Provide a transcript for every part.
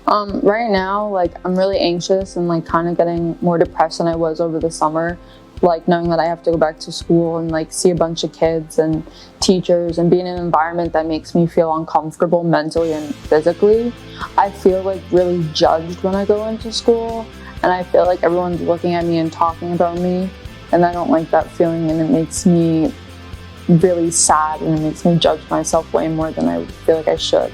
Right now, like, I'm really anxious and like kind of getting more depressed than I was over the summer. Like, knowing that I have to go back to school and like see a bunch of kids and teachers and be in an environment that makes me feel uncomfortable mentally and physically. I feel like really judged when I go into school, and I feel like everyone's looking at me and talking about me, and I don't like that feeling, and it makes me really sad, and it makes me judge myself way more than I feel like I should.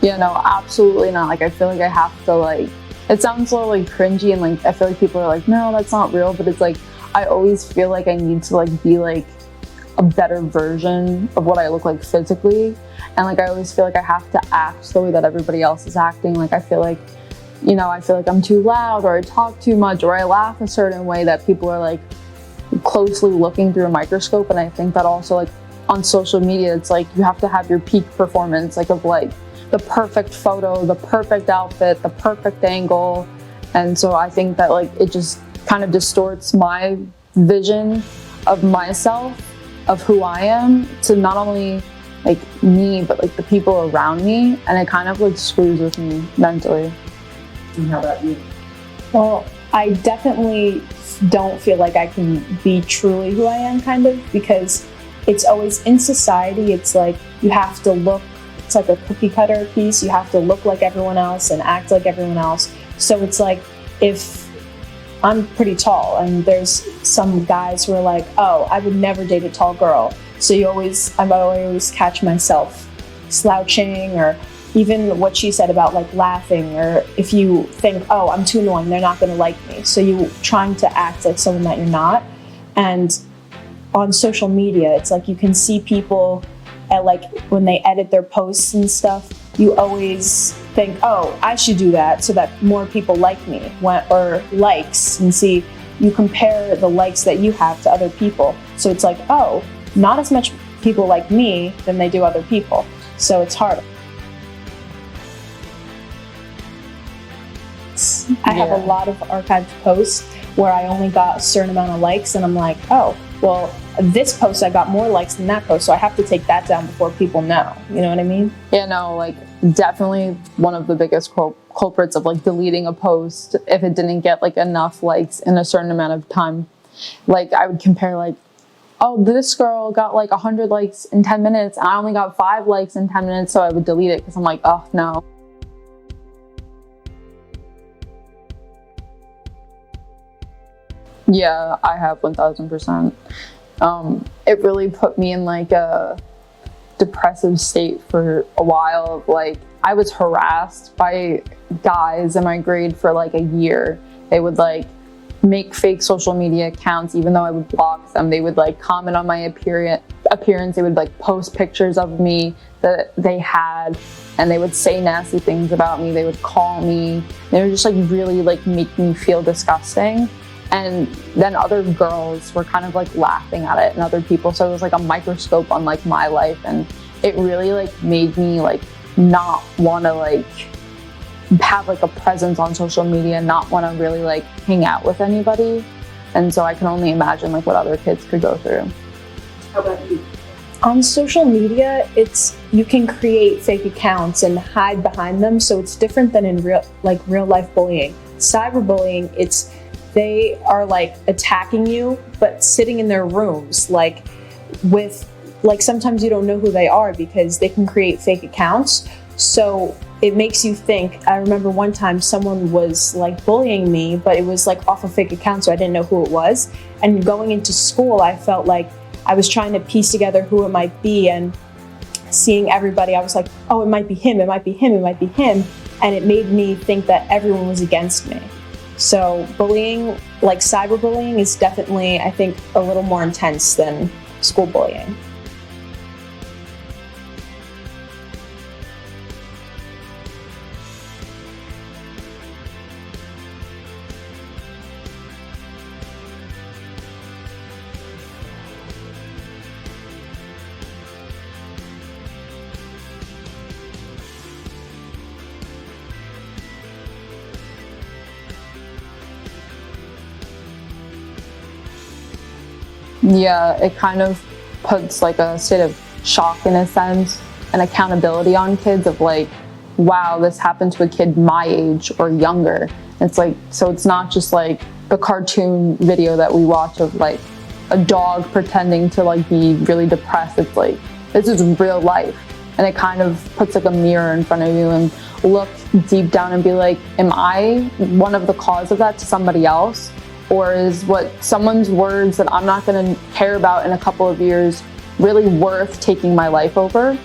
Yeah, no, absolutely not. Like, I feel like I have to, like, it sounds so like cringy, and like I feel like people are like, no, that's not real, but it's like I always feel like I need to like be like a better version of what I look like physically, and like I always feel like I have to act the way that everybody else is acting. Like, I feel like, I feel like I'm too loud, or I talk too much, or I laugh a certain way that people are like closely looking through a microscope. And I think that also, like, on social media, it's like you have to have your peak performance, like of like the perfect photo, the perfect outfit, the perfect angle. And so I think that like it just kind of distorts my vision of myself, of who I am, to not only like me, but like the people around me. And it kind of like screws with me mentally. And how about you? Well, I definitely don't feel like I can be truly who I am, kind of, because it's always in society. It's like you have to look, it's like a cookie cutter piece. You have to look like everyone else and act like everyone else. So it's like, if I'm pretty tall and there's some guys who are like, oh, I would never date a tall girl. So I always catch myself slouching, or even what she said about like laughing, or if you think, oh, I'm too annoying, they're not going to like me. So you trying to act like someone that you're not. And on social media, it's like you can see people at like when they edit their posts and stuff, you always think, oh, I should do that so that more people like me, or likes, and see, you compare the likes that you have to other people. So it's like, oh, not as much people like me than they do other people. So it's hard. I have a lot of archived posts where I only got a certain amount of likes, and I'm like, oh, well, this post I got more likes than that post, so I have to take that down before people know. You know what I mean? Yeah, no, like, definitely one of the biggest culprits of like deleting a post if it didn't get like enough likes in a certain amount of time. Like, I would compare like, oh, this girl got like 100 likes in 10 minutes and I only got 5 likes in 10 minutes, so I would delete it because I'm like, oh no. Yeah, I have 1000%. It really put me in like a depressive state for a while. Of like, I was harassed by guys in my grade for like a year. They would like make fake social media accounts even though I would block them. They would like comment on my appearance. They would like post pictures of me that they had, and they would say nasty things about me. They would call me. They would just like really like make me feel disgusting. And then other girls were kind of like laughing at it, and other people. So it was like a microscope on like my life, and it really like made me like not want to like have like a presence on social media, not want to really like hang out with anybody. And so I can only imagine like what other kids could go through. How about you? On social media, you can create fake accounts and hide behind them, so it's different than in real life bullying. Cyberbullying, they are like attacking you, but sitting in their rooms, like with like sometimes you don't know who they are because they can create fake accounts. So it makes you think. I remember one time someone was like bullying me, but it was like off a fake account, so I didn't know who it was. And going into school, I felt like I was trying to piece together who it might be, and seeing everybody, I was like, oh, it might be him, it might be him, it might be him. And it made me think that everyone was against me. So bullying, like cyberbullying, is definitely, I think, a little more intense than school bullying. Yeah, it kind of puts like a state of shock in a sense and accountability on kids of like, wow, this happened to a kid my age or younger. It's like, so it's not just like the cartoon video that we watch of like a dog pretending to like be really depressed. It's like, this is real life. And it kind of puts like a mirror in front of you and look deep down and be like, am I one of the cause of that to somebody else? Or is what someone's words that I'm not going to care about in a couple of years really worth taking my life over?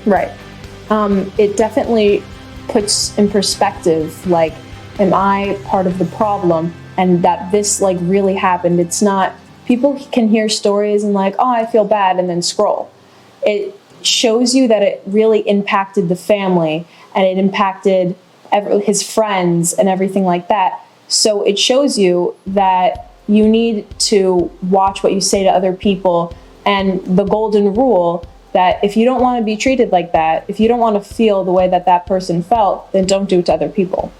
Right. It definitely puts in perspective, like, am I part of the problem? And that this like really happened. It's not, people can hear stories and like, oh, I feel bad, and then scroll. It shows you that it really impacted the family and it impacted his friends and everything like that. So it shows you that you need to watch what you say to other people, and the golden rule that if you don't want to be treated like that, if you don't want to feel the way that that person felt, then don't do it to other people.